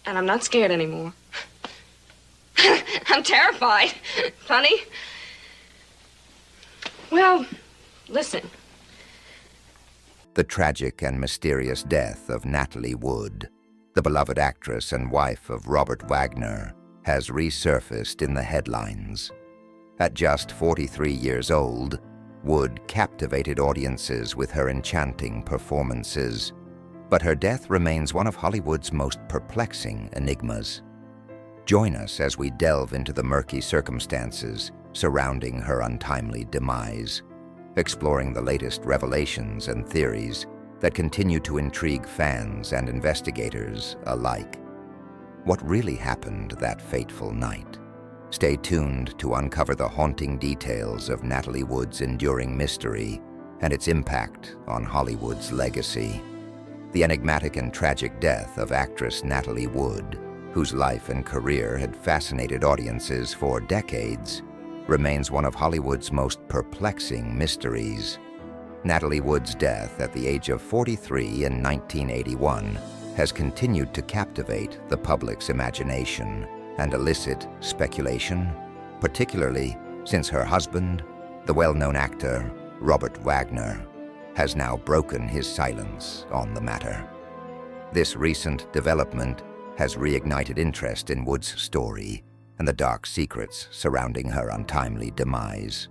And I'm not scared anymore. I'm terrified. Funny? Well, listen. The tragic and mysterious death of Natalie Wood, the beloved actress and wife of Robert Wagner, has resurfaced in the headlines. At just 43 years old, Wood captivated audiences with her enchanting performances, but her death remains one of Hollywood's most perplexing enigmas. Join us as we delve into the murky circumstances surrounding her untimely demise, exploring the latest revelations and theories that continue to intrigue fans and investigators alike. What really happened that fateful night? Stay tuned to uncover the haunting details of Natalie Wood's enduring mystery and its impact on Hollywood's legacy. The enigmatic and tragic death of actress Natalie Wood, whose life and career had fascinated audiences for decades, remains one of Hollywood's most perplexing mysteries. Natalie Wood's death at the age of 43 in 1981 has continued to captivate the public's imagination and elicit speculation, particularly since her husband, the well-known actor Robert Wagner, has now broken his silence on the matter. This recent development has reignited interest in Wood's story and the dark secrets surrounding her untimely demise.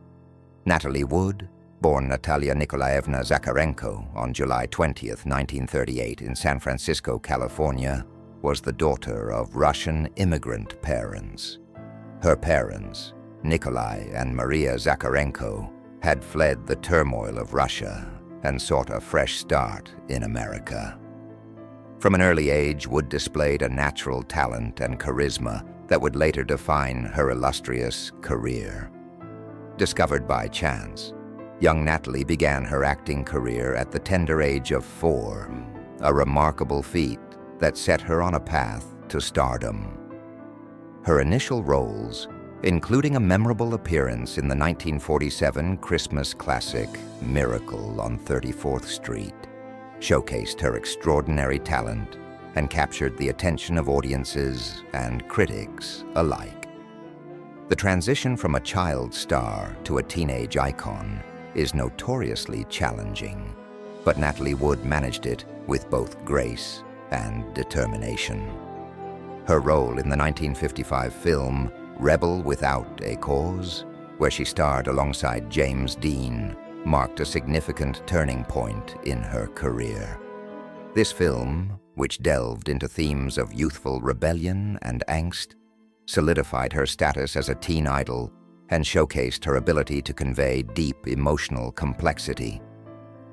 Natalie Wood, born Natalia Nikolaevna Zakharenko on July 20, 1938 in San Francisco, California, was the daughter of Russian immigrant parents. Her parents, Nikolai and Maria Zakharenko, had fled the turmoil of Russia and sought a fresh start in America. From an early age, Wood displayed a natural talent and charisma that would later define her illustrious career. Discovered by chance, young Natalie began her acting career at the tender age of 4, a remarkable feat that set her on a path to stardom. Her initial roles, including a memorable appearance in the 1947 Christmas classic Miracle on 34th Street, showcased her extraordinary talent and captured the attention of audiences and critics alike. The transition from a child star to a teenage icon is notoriously challenging, but Natalie Wood managed it with both grace and determination. Her role in the 1955 film Rebel Without a Cause, where she starred alongside James Dean, marked a significant turning point in her career. This film, which delved into themes of youthful rebellion and angst, solidified her status as a teen idol and showcased her ability to convey deep emotional complexity.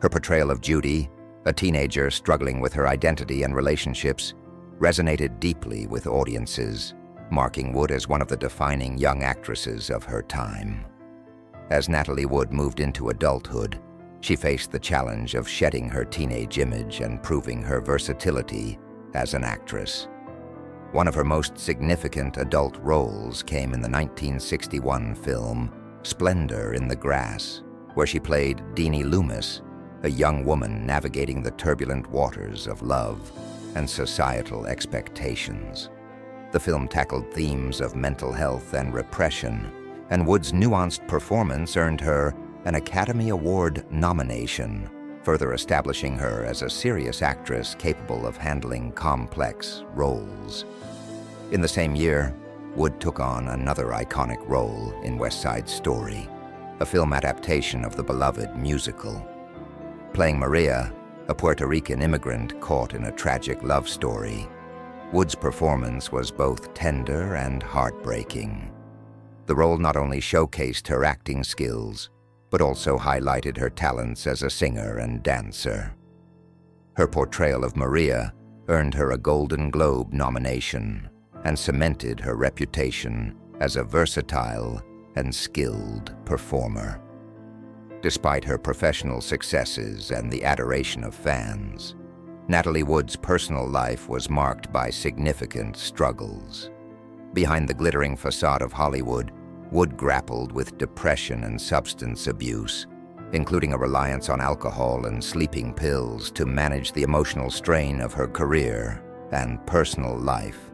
Her portrayal of Judy, a teenager struggling with her identity and relationships, resonated deeply with audiences, marking Wood as one of the defining young actresses of her time. As Natalie Wood moved into adulthood, she faced the challenge of shedding her teenage image and proving her versatility as an actress. One of her most significant adult roles came in the 1961 film Splendor in the Grass, where she played Deanie Loomis, a young woman navigating the turbulent waters of love and societal expectations. The film tackled themes of mental health and repression, and Wood's nuanced performance earned her an Academy Award nomination, further establishing her as a serious actress capable of handling complex roles. In the same year, Wood took on another iconic role in West Side Story, a film adaptation of the beloved musical. Playing Maria, a Puerto Rican immigrant caught in a tragic love story, Wood's performance was both tender and heartbreaking. The role not only showcased her acting skills, but also highlighted her talents as a singer and dancer. Her portrayal of Maria earned her a Golden Globe nomination and cemented her reputation as a versatile and skilled performer. Despite her professional successes and the adoration of fans, Natalie Wood's personal life was marked by significant struggles. Behind the glittering facade of Hollywood, Wood grappled with depression and substance abuse, including a reliance on alcohol and sleeping pills to manage the emotional strain of her career and personal life.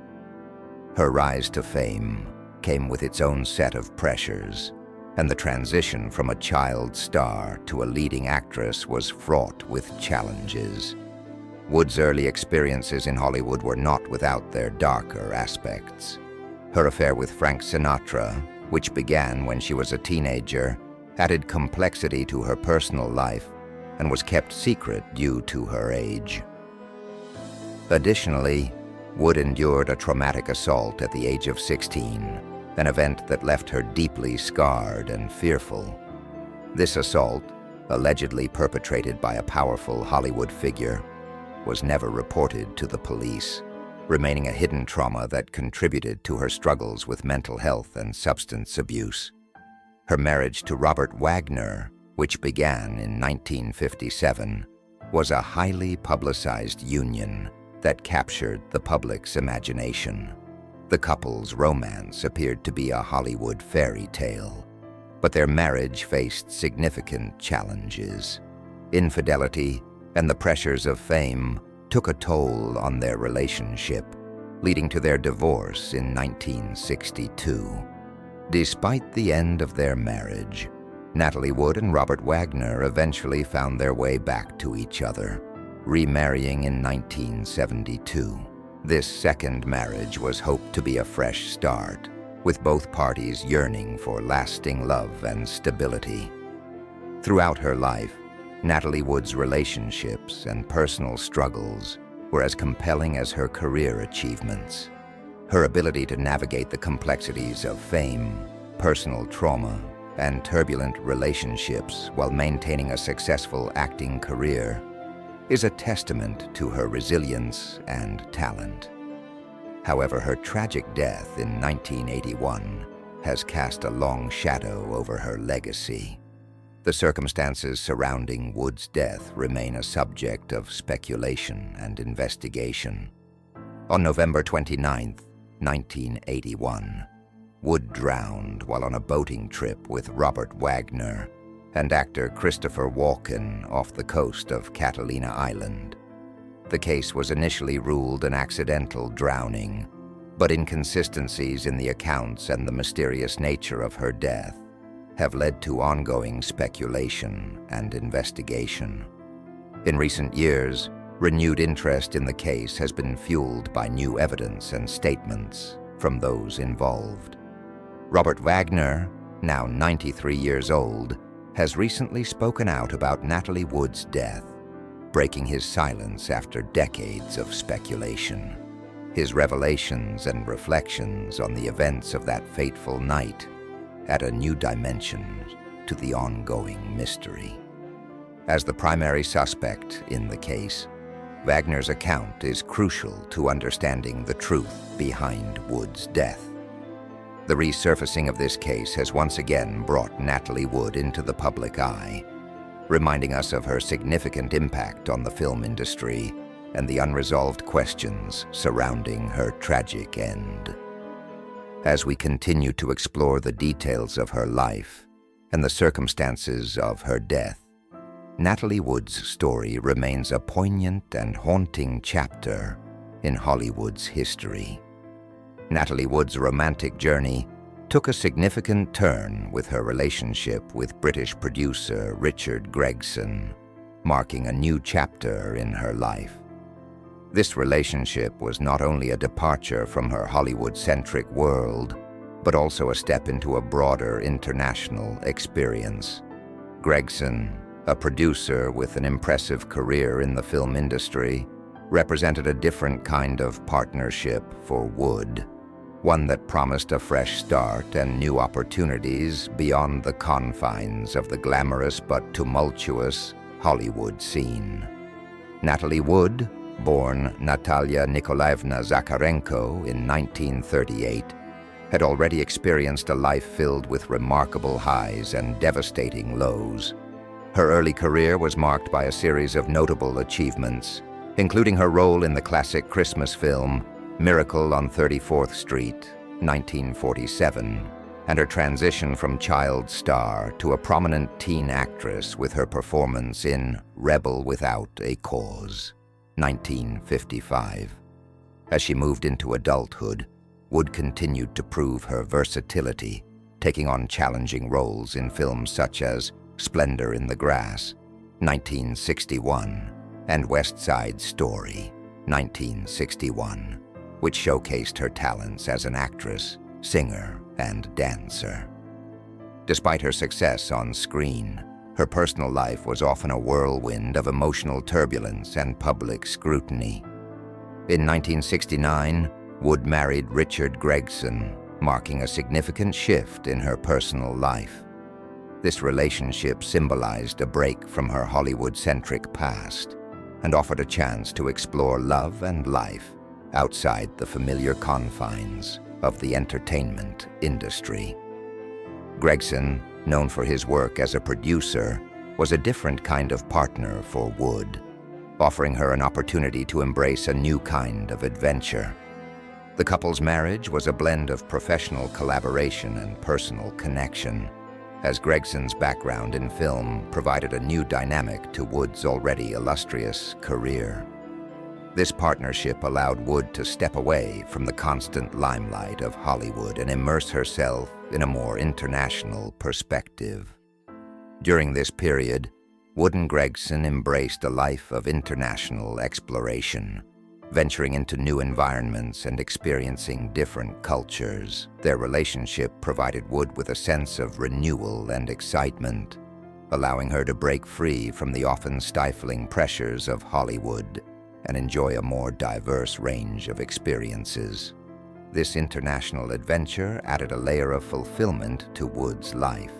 Her rise to fame came with its own set of pressures, and the transition from a child star to a leading actress was fraught with challenges. Wood's early experiences in Hollywood were not without their darker aspects. Her affair with Frank Sinatra, which began when she was a teenager, added complexity to her personal life and was kept secret due to her age. Additionally, Wood endured a traumatic assault at the age of 16, an event that left her deeply scarred and fearful. This assault, allegedly perpetrated by a powerful Hollywood figure, was never reported to the police, remaining a hidden trauma that contributed to her struggles with mental health and substance abuse. Her marriage to Robert Wagner, which began in 1957, was a highly publicized union that captured the public's imagination. The couple's romance appeared to be a Hollywood fairy tale, but their marriage faced significant challenges. Infidelity and the pressures of fame took a toll on their relationship, leading to their divorce in 1962. Despite the end of their marriage, Natalie Wood and Robert Wagner eventually found their way back to each other, remarrying in 1972. This second marriage was hoped to be a fresh start, with both parties yearning for lasting love and stability. Throughout her life, Natalie Wood's relationships and personal struggles were as compelling as her career achievements. Her ability to navigate the complexities of fame, personal trauma, and turbulent relationships while maintaining a successful acting career is a testament to her resilience and talent. However, her tragic death in 1981 has cast a long shadow over her legacy. The circumstances surrounding Wood's death remain a subject of speculation and investigation. On November 29, 1981, Wood drowned while on a boating trip with Robert Wagner and actor Christopher Walken off the coast of Catalina Island. The case was initially ruled an accidental drowning, but inconsistencies in the accounts and the mysterious nature of her death have led to ongoing speculation and investigation. In recent years, renewed interest in the case has been fueled by new evidence and statements from those involved. Robert Wagner, now 93 years old, has recently spoken out about Natalie Wood's death, breaking his silence after decades of speculation. His revelations and reflections on the events of that fateful night add a new dimension to the ongoing mystery. As the primary suspect in the case, Wagner's account is crucial to understanding the truth behind Wood's death. The resurfacing of this case has once again brought Natalie Wood into the public eye, reminding us of her significant impact on the film industry and the unresolved questions surrounding her tragic end. As we continue to explore the details of her life and the circumstances of her death, Natalie Wood's story remains a poignant and haunting chapter in Hollywood's history. Natalie Wood's romantic journey took a significant turn with her relationship with British producer Richard Gregson, marking a new chapter in her life. This relationship was not only a departure from her Hollywood-centric world, but also a step into a broader international experience. Gregson, a producer with an impressive career in the film industry, represented a different kind of partnership for Wood, one that promised a fresh start and new opportunities beyond the confines of the glamorous but tumultuous Hollywood scene. Natalie Wood, born Natalia Nikolaevna Zakharenko in 1938, had already experienced a life filled with remarkable highs and devastating lows. Her early career was marked by a series of notable achievements, including her role in the classic Christmas film Miracle on 34th Street, 1947, and her transition from child star to a prominent teen actress with her performance in Rebel Without a Cause, 1955. As she moved into adulthood, Wood continued to prove her versatility, taking on challenging roles in films such as Splendor in the Grass, 1961, and West Side Story, 1961, which showcased her talents as an actress, singer, and dancer. Despite her success on screen, her personal life was often a whirlwind of emotional turbulence and public scrutiny. In 1969, Wood married Richard Gregson, marking a significant shift in her personal life. This relationship symbolized a break from her Hollywood-centric past and offered a chance to explore love and life outside the familiar confines of the entertainment industry. Gregson, known for his work as a producer, was a different kind of partner for Wood, offering her an opportunity to embrace a new kind of adventure. The couple's marriage was a blend of professional collaboration and personal connection, as Gregson's background in film provided a new dynamic to Wood's already illustrious career. This partnership allowed Wood to step away from the constant limelight of Hollywood and immerse herself in a more international perspective. During this period, Wood and Gregson embraced a life of international exploration, venturing into new environments and experiencing different cultures. Their relationship provided Wood with a sense of renewal and excitement, allowing her to break free from the often stifling pressures of Hollywood and enjoy a more diverse range of experiences. This international adventure added a layer of fulfillment to Wood's life,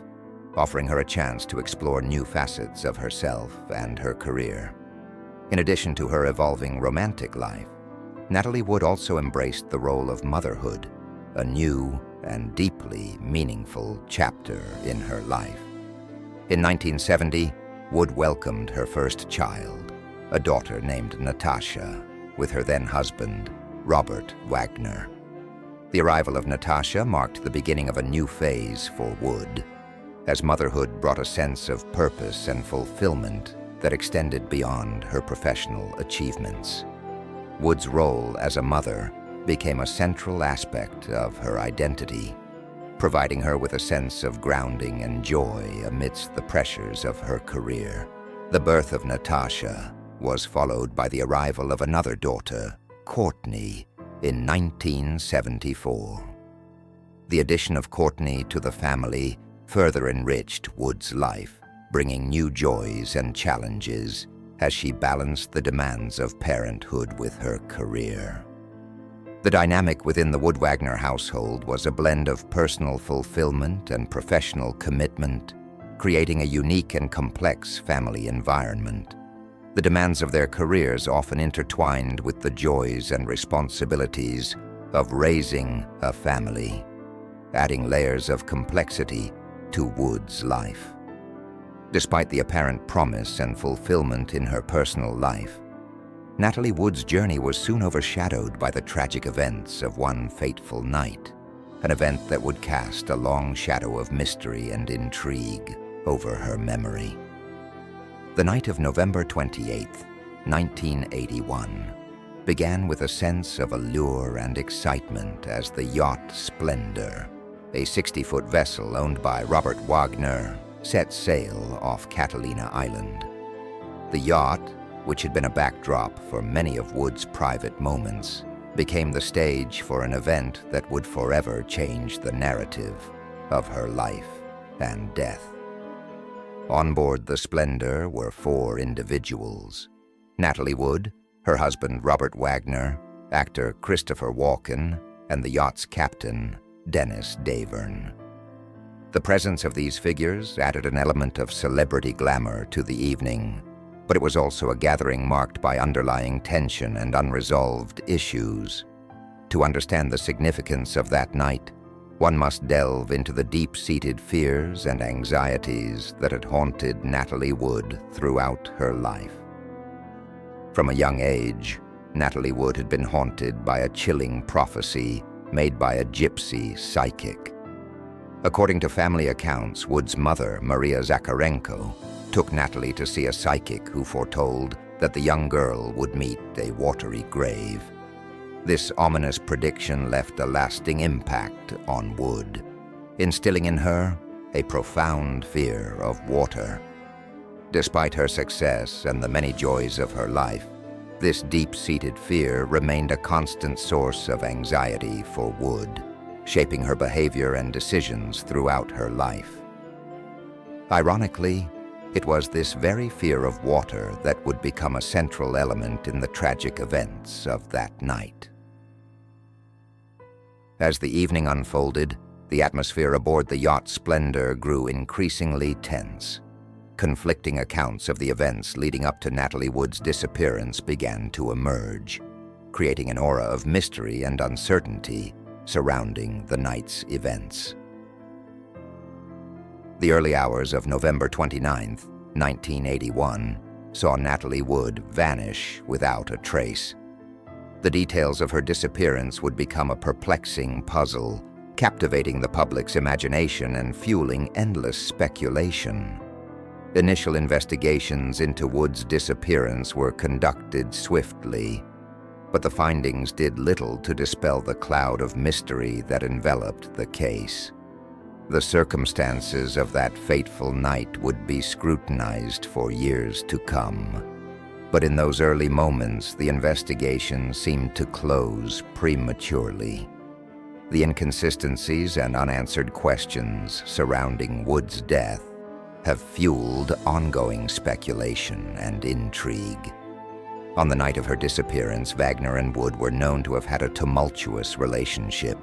offering her a chance to explore new facets of herself and her career. In addition to her evolving romantic life, Natalie Wood also embraced the role of motherhood, a new and deeply meaningful chapter in her life. In 1970, Wood welcomed her first child, a daughter named Natasha, with her then-husband, Robert Wagner. The arrival of Natasha marked the beginning of a new phase for Wood, as motherhood brought a sense of purpose and fulfillment that extended beyond her professional achievements. Wood's role as a mother became a central aspect of her identity, providing her with a sense of grounding and joy amidst the pressures of her career. The birth of Natasha was followed by the arrival of another daughter, Courtney, in 1974. The addition of Courtney to the family further enriched Wood's life, bringing new joys and challenges as she balanced the demands of parenthood with her career. The dynamic within the Wood-Wagner household was a blend of personal fulfillment and professional commitment, creating a unique and complex family environment. The demands of their careers often intertwined with the joys and responsibilities of raising a family, adding layers of complexity to Wood's life. Despite the apparent promise and fulfillment in her personal life, Natalie Wood's journey was soon overshadowed by the tragic events of one fateful night, an event that would cast a long shadow of mystery and intrigue over her memory. The night of November 28, 1981, began with a sense of allure and excitement as the yacht Splendor, a 60-foot vessel owned by Robert Wagner, set sail off Catalina Island. The yacht, which had been a backdrop for many of Wood's private moments, became the stage for an event that would forever change the narrative of her life and death. On board the Splendor were 4 individuals: Natalie Wood, her husband Robert Wagner, actor Christopher Walken, and the yacht's captain, Dennis Davern. The presence of these figures added an element of celebrity glamour to the evening, but it was also a gathering marked by underlying tension and unresolved issues. To understand the significance of that night, one must delve into the deep-seated fears and anxieties that had haunted Natalie Wood throughout her life. From a young age, Natalie Wood had been haunted by a chilling prophecy made by a gypsy psychic. According to family accounts, Wood's mother, Maria Zakharenko, took Natalie to see a psychic who foretold that the young girl would meet a watery grave. This ominous prediction left a lasting impact on Wood, instilling in her a profound fear of water. Despite her success and the many joys of her life, this deep-seated fear remained a constant source of anxiety for Wood, shaping her behavior and decisions throughout her life. Ironically, it was this very fear of water that would become a central element in the tragic events of that night. As the evening unfolded, the atmosphere aboard the yacht Splendor grew increasingly tense. Conflicting accounts of the events leading up to Natalie Wood's disappearance began to emerge, creating an aura of mystery and uncertainty surrounding the night's events. The early hours of November 29, 1981, saw Natalie Wood vanish without a trace. The details of her disappearance would become a perplexing puzzle, captivating the public's imagination and fueling endless speculation. Initial investigations into Wood's disappearance were conducted swiftly, but the findings did little to dispel the cloud of mystery that enveloped the case. The circumstances of that fateful night would be scrutinized for years to come. But in those early moments, the investigation seemed to close prematurely. The inconsistencies and unanswered questions surrounding Wood's death have fueled ongoing speculation and intrigue. On the night of her disappearance, Wagner and Wood were known to have had a tumultuous relationship,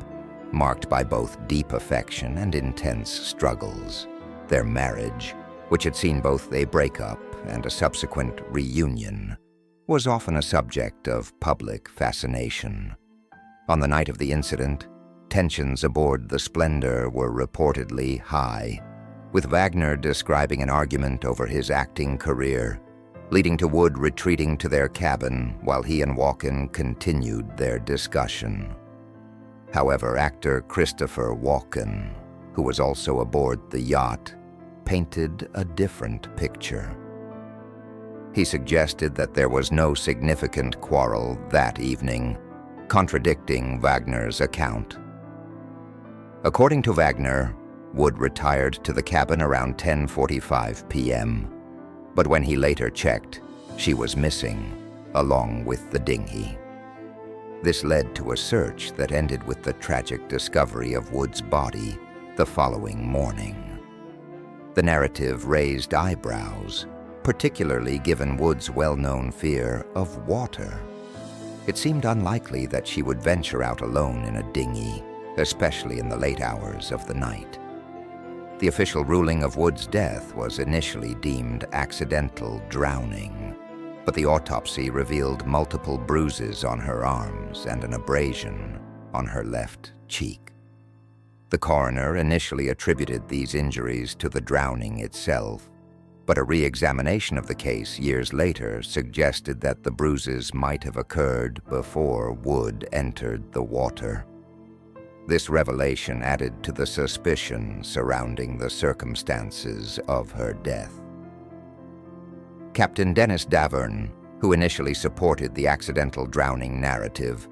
marked by both deep affection and intense struggles. Their marriage, which had seen both a breakup and a subsequent reunion, was often a subject of public fascination. On the night of the incident, tensions aboard the Splendor were reportedly high, with Wagner describing an argument over his acting career, leading to Wood retreating to their cabin while he and Walken continued their discussion. However, actor Christopher Walken, who was also aboard the yacht, painted a different picture. He suggested that there was no significant quarrel that evening, contradicting Wagner's account. According to Wagner, Wood retired to the cabin around 10:45 p.m., but when he later checked, she was missing, along with the dinghy. This led to a search that ended with the tragic discovery of Wood's body the following morning. The narrative raised eyebrows, particularly given Wood's well-known fear of water. It seemed unlikely that she would venture out alone in a dinghy, especially in the late hours of the night. The official ruling of Wood's death was initially deemed accidental drowning, but the autopsy revealed multiple bruises on her arms and an abrasion on her left cheek. The coroner initially attributed these injuries to the drowning itself, but a re-examination of the case years later suggested that the bruises might have occurred before Wood entered the water. This revelation added to the suspicion surrounding the circumstances of her death. Captain Dennis Davern, who initially supported the accidental drowning narrative,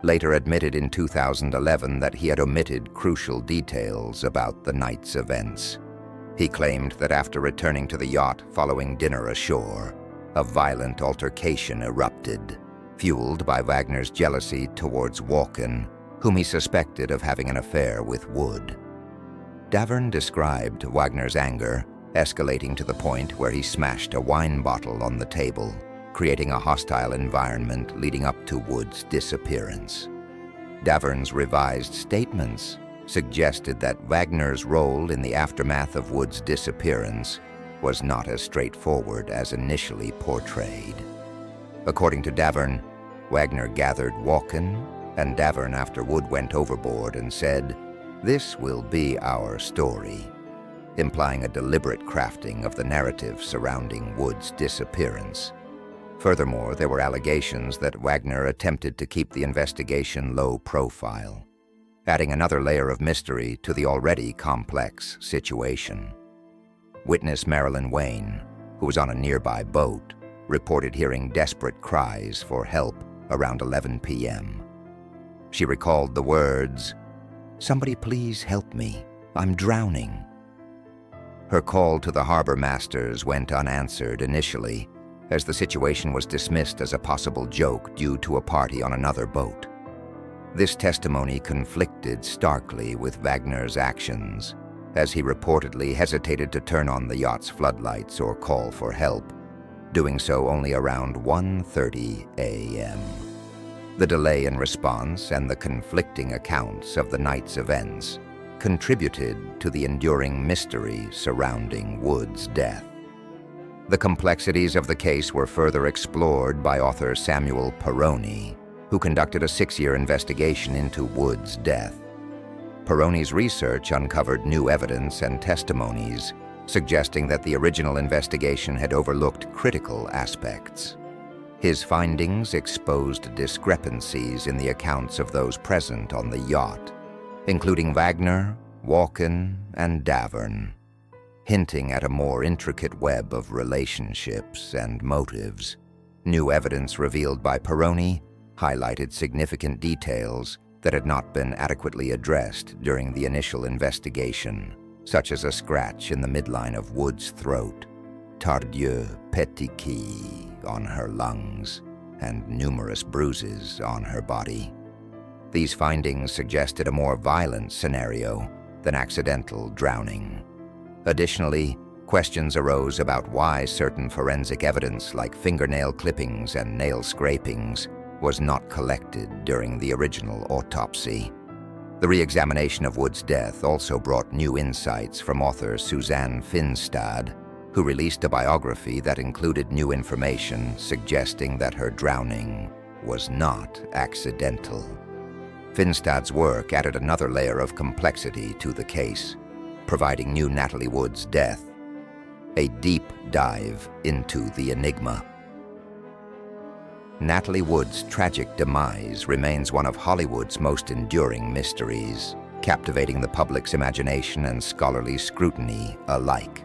later admitted in 2011 that he had omitted crucial details about the night's events. He claimed that after returning to the yacht following dinner ashore, a violent altercation erupted, fueled by Wagner's jealousy towards Walken, whom he suspected of having an affair with Wood. Davern described Wagner's anger escalating to the point where he smashed a wine bottle on the table, creating a hostile environment leading up to Wood's disappearance. Davern's revised statements suggested that Wagner's role in the aftermath of Wood's disappearance was not as straightforward as initially portrayed. According to Davern, Wagner gathered Walken and Davern after Wood went overboard and said, "This will be our story," implying a deliberate crafting of the narrative surrounding Wood's disappearance. Furthermore, there were allegations that Wagner attempted to keep the investigation low profile, adding another layer of mystery to the already complex situation. Witness Marilyn Wayne, who was on a nearby boat, reported hearing desperate cries for help around 11 p.m., She recalled the words, "Somebody please help me. I'm drowning." Her call to the harbor masters went unanswered initially, as the situation was dismissed as a possible joke due to a party on another boat. This testimony conflicted starkly with Wagner's actions, as he reportedly hesitated to turn on the yacht's floodlights or call for help, doing so only around 1:30 a.m. The delay in response and the conflicting accounts of the night's events contributed to the enduring mystery surrounding Wood's death. The complexities of the case were further explored by author Samuel Perroni, who conducted a 6-year investigation into Wood's death. Perroni's research uncovered new evidence and testimonies suggesting that the original investigation had overlooked critical aspects. His findings exposed discrepancies in the accounts of those present on the yacht, including Wagner, Walken, and Davern, hinting at a more intricate web of relationships and motives. New evidence revealed by Perroni highlighted significant details that had not been adequately addressed during the initial investigation, such as a scratch in the midline of Wood's throat, Tardieu Petit on her lungs, and numerous bruises on her body. These findings suggested a more violent scenario than accidental drowning. Additionally, questions arose about why certain forensic evidence like fingernail clippings and nail scrapings was not collected during the original autopsy. The re-examination of Wood's death also brought new insights from author Suzanne Finstad, who released a biography that included new information suggesting that her drowning was not accidental. Finstad's work added another layer of complexity to the case, providing new Natalie Wood's death a deep dive into the enigma. Natalie Wood's tragic demise remains one of Hollywood's most enduring mysteries, captivating the public's imagination and scholarly scrutiny alike.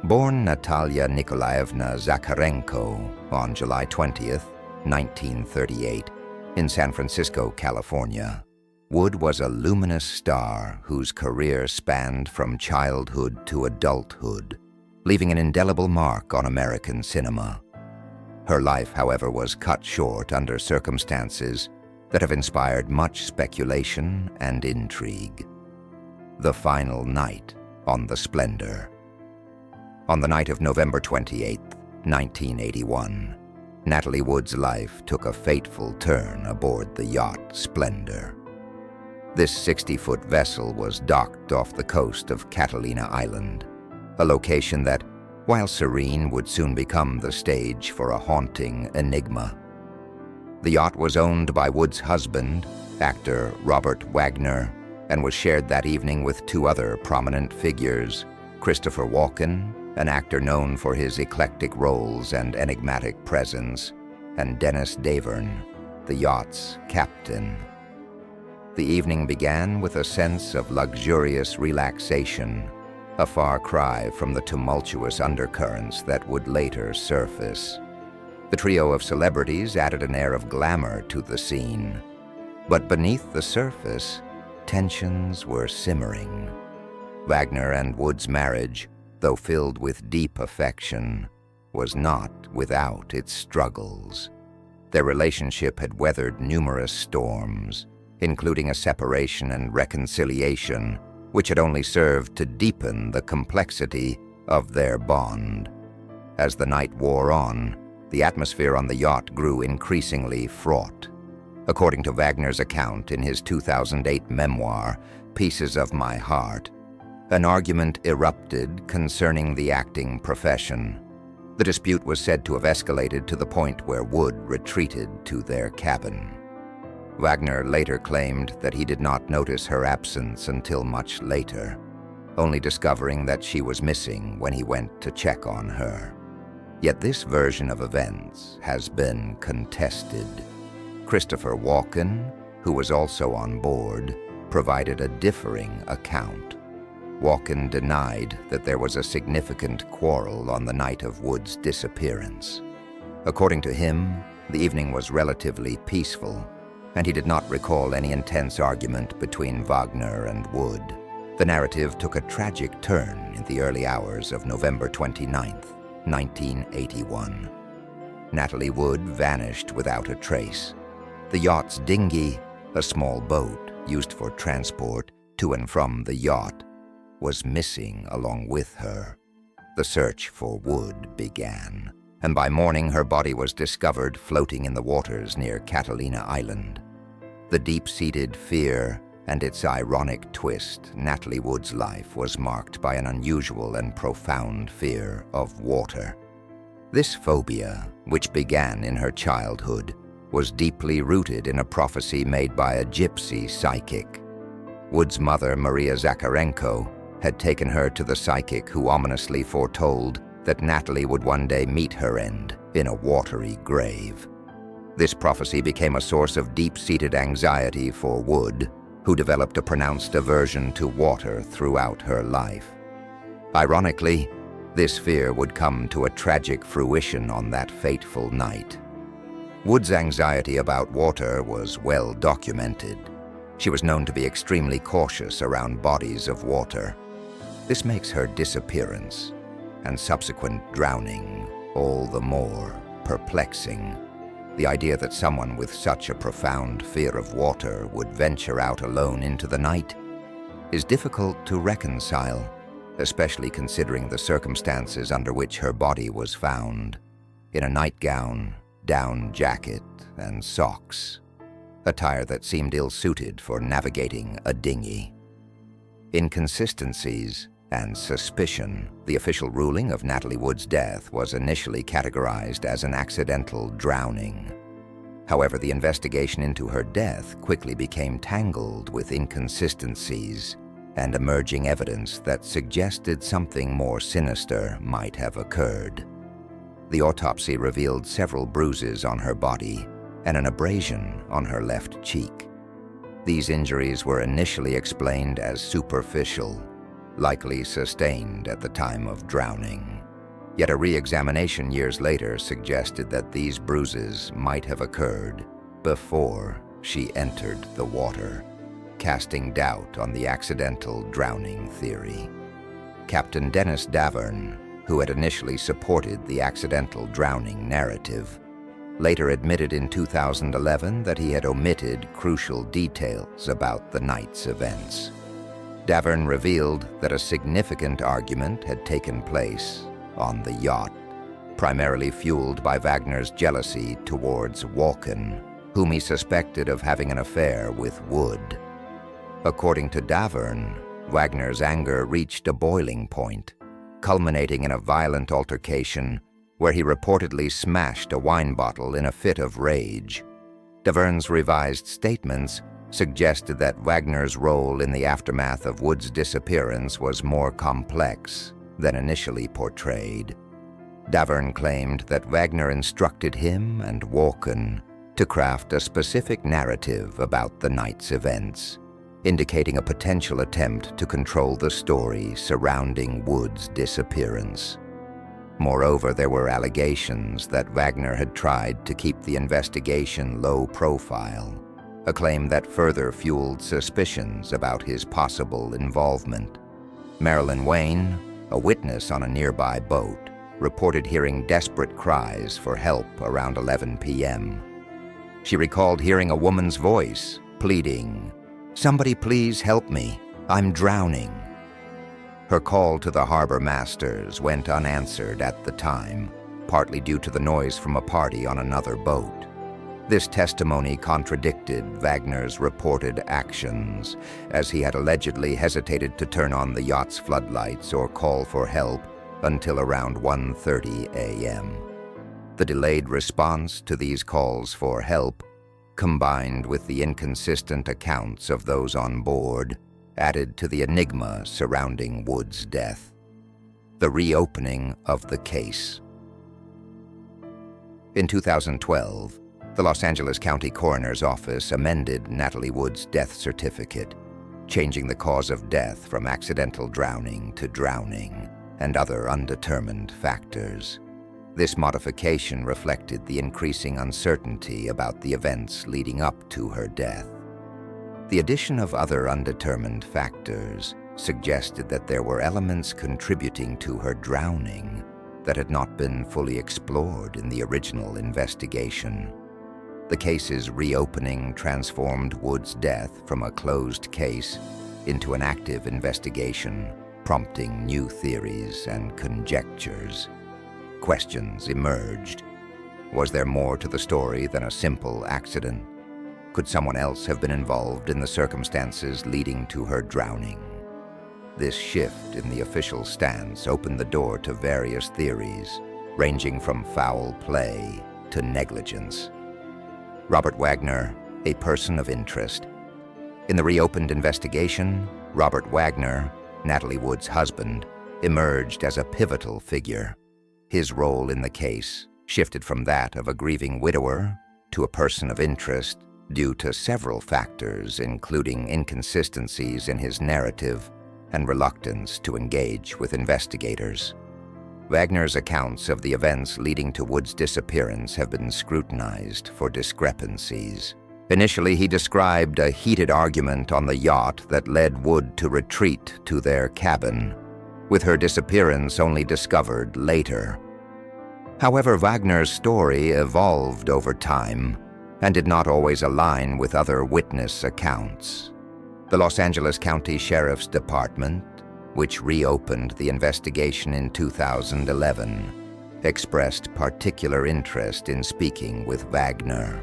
Born Natalia Nikolaevna Zakharenko on July 20th, 1938, in San Francisco, California, Wood was a luminous star whose career spanned from childhood to adulthood, leaving an indelible mark on American cinema. Her life, however, was cut short under circumstances that have inspired much speculation and intrigue. The final night on the Splendor. On the night of November 28, 1981, Natalie Wood's life took a fateful turn aboard the yacht Splendor. This 60-foot vessel was docked off the coast of Catalina Island, a location that, while serene, would soon become the stage for a haunting enigma. The yacht was owned by Wood's husband, actor Robert Wagner, and was shared that evening with two other prominent figures, Christopher Walken, an actor known for his eclectic roles and enigmatic presence, and Dennis Davern, the yacht's captain. The evening began with a sense of luxurious relaxation, a far cry from the tumultuous undercurrents that would later surface. The trio of celebrities added an air of glamour to the scene, but beneath the surface, tensions were simmering. Wagner and Wood's marriage, though filled with deep affection, was not without its struggles. Their relationship had weathered numerous storms, including a separation and reconciliation, which had only served to deepen the complexity of their bond. As the night wore on, the atmosphere on the yacht grew increasingly fraught. According to Wagner's account in his 2008 memoir, Pieces of My Heart, an argument erupted concerning the acting profession. The dispute was said to have escalated to the point where Wood retreated to their cabin. Wagner later claimed that he did not notice her absence until much later, only discovering that she was missing when he went to check on her. Yet this version of events has been contested. Christopher Walken, who was also on board, provided a differing account. Walken denied that there was a significant quarrel on the night of Wood's disappearance. According to him, the evening was relatively peaceful, and he did not recall any intense argument between Wagner and Wood. The narrative took a tragic turn in the early hours of November 29th, 1981. Natalie Wood vanished without a trace. The yacht's dinghy, a small boat used for transport to and from the yacht, was missing along with her. The search for Wood began, and by morning her body was discovered floating in the waters near Catalina Island. The deep-seated fear and its ironic twist, Natalie Wood's life was marked by an unusual and profound fear of water. This phobia, which began in her childhood, was deeply rooted in a prophecy made by a gypsy psychic. Wood's mother, Maria Zakharenko, had taken her to the psychic who ominously foretold that Natalie would one day meet her end in a watery grave. This prophecy became a source of deep-seated anxiety for Wood, who developed a pronounced aversion to water throughout her life. Ironically, this fear would come to a tragic fruition on that fateful night. Wood's anxiety about water was well documented. She was known to be extremely cautious around bodies of water. This makes her disappearance and subsequent drowning all the more perplexing. The idea that someone with such a profound fear of water would venture out alone into the night is difficult to reconcile, especially considering the circumstances under which her body was found, in a nightgown, down jacket, and socks, attire that seemed ill-suited for navigating a dinghy. Inconsistencies and suspicion. The official ruling of Natalie Wood's death was initially categorized as an accidental drowning. However, the investigation into her death quickly became tangled with inconsistencies and emerging evidence that suggested something more sinister might have occurred. The autopsy revealed several bruises on her body and an abrasion on her left cheek. These injuries were initially explained as superficial, likely sustained at the time of drowning. Yet a re-examination years later suggested that these bruises might have occurred before she entered the water, casting doubt on the accidental drowning theory. Captain Dennis Davern, who had initially supported the accidental drowning narrative, later admitted in 2011 that he had omitted crucial details about the night's events. Davern revealed that a significant argument had taken place on the yacht, primarily fueled by Wagner's jealousy towards Walken, whom he suspected of having an affair with Wood. According to Davern, Wagner's anger reached a boiling point, culminating in a violent altercation where he reportedly smashed a wine bottle in a fit of rage. Davern's revised statements suggested that Wagner's role in the aftermath of Wood's disappearance was more complex than initially portrayed. Davern claimed that Wagner instructed him and Walken to craft a specific narrative about the night's events, indicating a potential attempt to control the story surrounding Wood's disappearance. Moreover, there were allegations that Wagner had tried to keep the investigation low profile, a claim that further fueled suspicions about his possible involvement. Marilyn Wayne, a witness on a nearby boat, reported hearing desperate cries for help around 11 p.m. She recalled hearing a woman's voice pleading, "Somebody please help me, I'm drowning." Her call to the harbor masters went unanswered at the time, partly due to the noise from a party on another boat. This testimony contradicted Wagner's reported actions, as he had allegedly hesitated to turn on the yacht's floodlights or call for help until around 1:30 a.m. The delayed response to these calls for help, combined with the inconsistent accounts of those on board, added to the enigma surrounding Wood's death. The reopening of the case. In 2012, the Los Angeles County Coroner's Office amended Natalie Wood's death certificate, changing the cause of death from accidental drowning to drowning and other undetermined factors. This modification reflected the increasing uncertainty about the events leading up to her death. The addition of other undetermined factors suggested that there were elements contributing to her drowning that had not been fully explored in the original investigation. The case's reopening transformed Wood's death from a closed case into an active investigation, prompting new theories and conjectures. Questions emerged. Was there more to the story than a simple accident? Could someone else have been involved in the circumstances leading to her drowning? This shift in the official stance opened the door to various theories, ranging from foul play to negligence. Robert Wagner, a person of interest. In the reopened investigation, Robert Wagner, Natalie Wood's husband, emerged as a pivotal figure. His role in the case shifted from that of a grieving widower to a person of interest due to several factors, including inconsistencies in his narrative and reluctance to engage with investigators. Wagner's accounts of the events leading to Wood's disappearance have been scrutinized for discrepancies. Initially, he described a heated argument on the yacht that led Wood to retreat to their cabin, with her disappearance only discovered later. However, Wagner's story evolved over time and did not always align with other witness accounts. The Los Angeles County Sheriff's Department, which reopened the investigation in 2011, expressed particular interest in speaking with Wagner.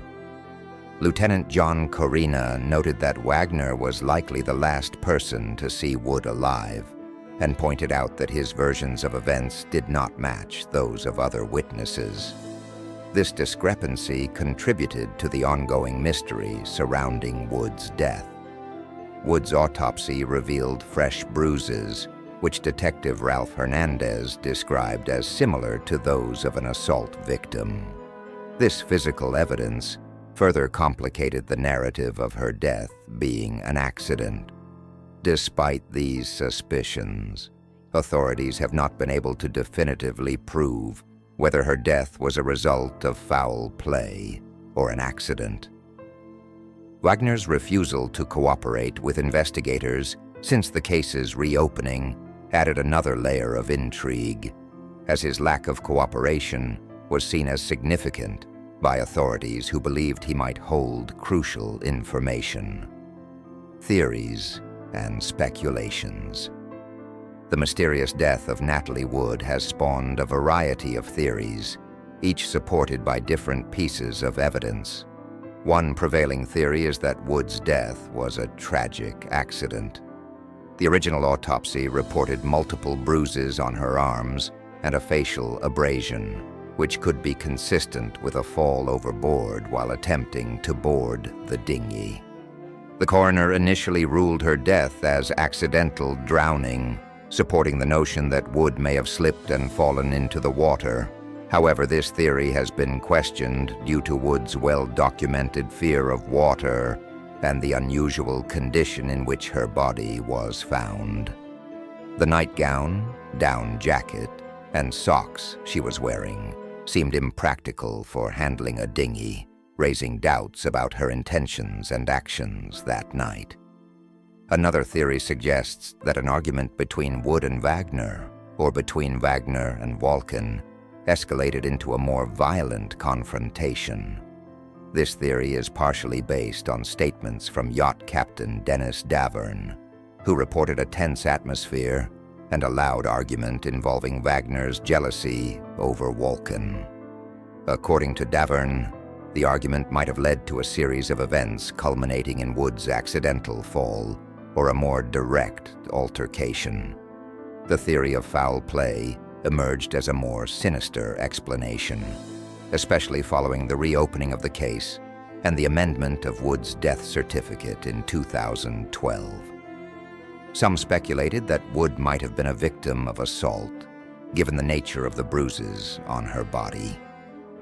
Lieutenant John Corina noted that Wagner was likely the last person to see Wood alive, and pointed out that his versions of events did not match those of other witnesses. This discrepancy contributed to the ongoing mystery surrounding Wood's death. Wood's autopsy revealed fresh bruises, which Detective Ralph Hernandez described as similar to those of an assault victim. This physical evidence further complicated the narrative of her death being an accident. Despite these suspicions, authorities have not been able to definitively prove whether her death was a result of foul play or an accident. Wagner's refusal to cooperate with investigators since the case's reopening added another layer of intrigue, as his lack of cooperation was seen as significant by authorities who believed he might hold crucial information. Theories and speculations. The mysterious death of Natalie Wood has spawned a variety of theories, each supported by different pieces of evidence. One prevailing theory is that Wood's death was a tragic accident. The original autopsy reported multiple bruises on her arms and a facial abrasion, which could be consistent with a fall overboard while attempting to board the dinghy. The coroner initially ruled her death as accidental drowning, supporting the notion that Wood may have slipped and fallen into the water. However, this theory has been questioned due to Wood's well-documented fear of water and the unusual condition in which her body was found. The nightgown, down jacket, and socks she was wearing seemed impractical for handling a dinghy, raising doubts about her intentions and actions that night. Another theory suggests that an argument between Wood and Wagner, or between Wagner and Walken, escalated into a more violent confrontation. This theory is partially based on statements from yacht captain Dennis Davern, who reported a tense atmosphere and a loud argument involving Wagner's jealousy over Walken. According to Davern, the argument might have led to a series of events culminating in Wood's accidental fall or a more direct altercation. The theory of foul play emerged as a more sinister explanation, especially following the reopening of the case and the amendment of Wood's death certificate in 2012. Some speculated that Wood might have been a victim of assault, given the nature of the bruises on her body.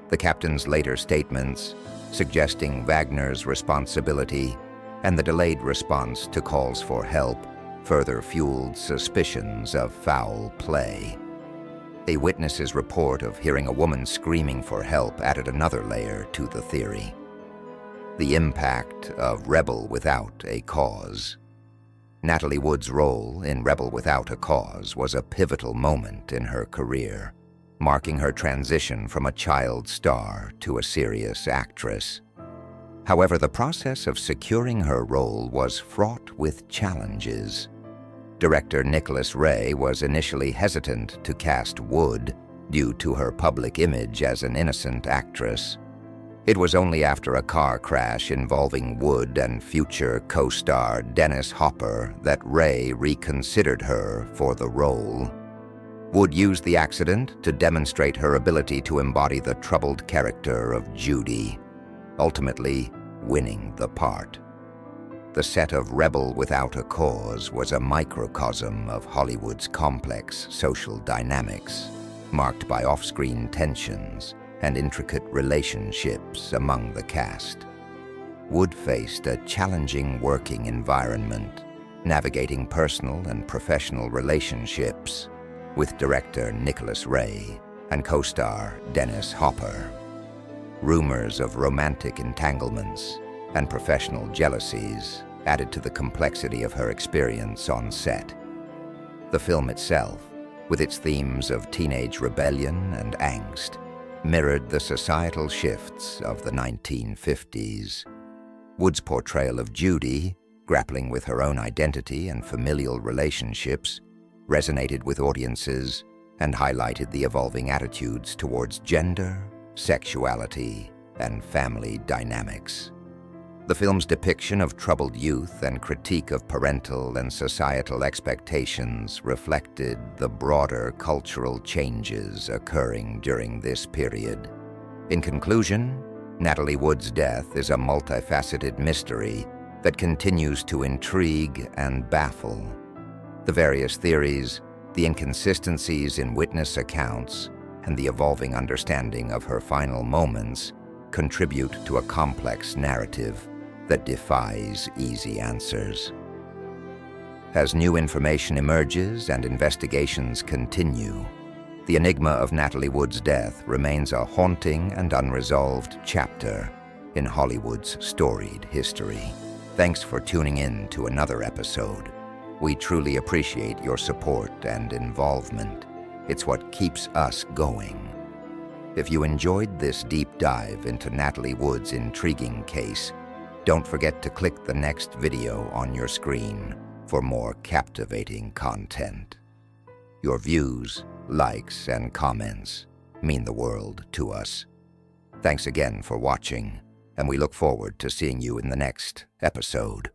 The captain's later statements, suggesting Wagner's responsibility and the delayed response to calls for help, further fueled suspicions of foul play. A witness's report of hearing a woman screaming for help added another layer to the theory. The impact of Rebel Without a Cause. Natalie Wood's role in Rebel Without a Cause was a pivotal moment in her career, marking her transition from a child star to a serious actress. However, the process of securing her role was fraught with challenges. Director Nicholas Ray was initially hesitant to cast Wood due to her public image as an innocent actress. It was only after a car crash involving Wood and future co-star Dennis Hopper that Ray reconsidered her for the role. Wood used the accident to demonstrate her ability to embody the troubled character of Judy, ultimately winning the part. The set of Rebel Without a Cause was a microcosm of Hollywood's complex social dynamics, marked by off-screen tensions and intricate relationships among the cast. Wood faced a challenging working environment, navigating personal and professional relationships with director Nicholas Ray and co-star Dennis Hopper. Rumors of romantic entanglements and professional jealousies added to the complexity of her experience on set. The film itself, with its themes of teenage rebellion and angst, mirrored the societal shifts of the 1950s. Wood's portrayal of Judy, grappling with her own identity and familial relationships, resonated with audiences and highlighted the evolving attitudes towards gender, sexuality, and family dynamics. The film's depiction of troubled youth and critique of parental and societal expectations reflected the broader cultural changes occurring during this period. In conclusion, Natalie Wood's death is a multifaceted mystery that continues to intrigue and baffle. The various theories, the inconsistencies in witness accounts, and the evolving understanding of her final moments contribute to a complex narrative that defies easy answers. As new information emerges and investigations continue, the enigma of Natalie Wood's death remains a haunting and unresolved chapter in Hollywood's storied history. Thanks for tuning in to another episode. We truly appreciate your support and involvement. It's what keeps us going. If you enjoyed this deep dive into Natalie Wood's intriguing case, don't forget to click the next video on your screen for more captivating content. Your views, likes, and comments mean the world to us. Thanks again for watching, and we look forward to seeing you in the next episode.